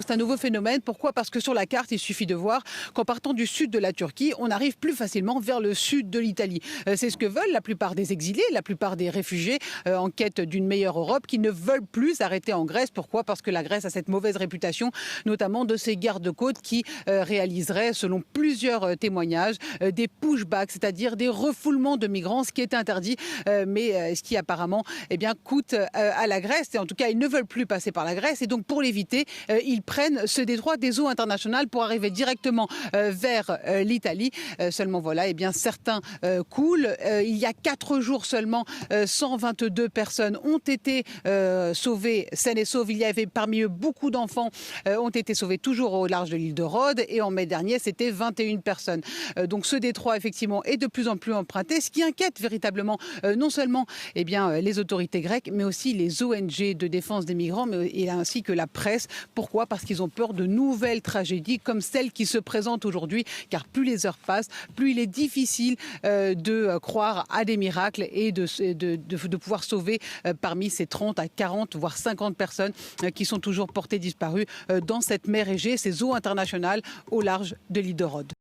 c'est un nouveau phénomène. Pourquoi? Parce que sur la carte, il suffit de voir qu'en partant du sud de la Turquie, on arrive plus facilement vers le sud de l'Italie. C'est ce que veulent la plupart des exilés, la plupart des réfugiés en quête d'une meilleure Europe, qui ne veulent plus arrêter en Grèce. Pourquoi? Parce que la Grèce a cette mauvaise réputation, notamment de ses gardes-côtes qui réaliseraient, selon plusieurs témoignages, des pushbacks, c'est-à-dire des refoulements de migrants, ce qui est interdit, mais ce qui apparemment coûte à la Grèce. Et en tout cas, ils ne veulent plus passer par la Grèce. Et donc, pour l'éviter, ils prennent ce détroit des eaux internationales pour arriver directement vers l'Italie. Seulement, voilà, certains coulent. Il y a 4 jours seulement, 122 personnes ont été sauvées saines et sauves. Il y avait parmi eux beaucoup d'enfants ont été sauvés toujours au large de l'île de Rhodes. Et en mai dernier, c'était 21 personnes. Donc, ce détroit, effectivement, est de plus en plus emprunté, ce qui inquiète véritablement non seulement les autorités grecques, mais aussi les ONG de défense des migrants, et ainsi que la presse. Pourquoi? Parce qu'ils ont peur de nouvelles tragédies comme celles qui se présentent aujourd'hui, car plus les heures passent, plus il est difficile de croire à des miracles et de pouvoir sauver parmi ces 30 à 40, voire 50 personnes qui sont toujours portées disparues dans cette mer Égée, ces eaux internationales au large de l'île de Rhodes.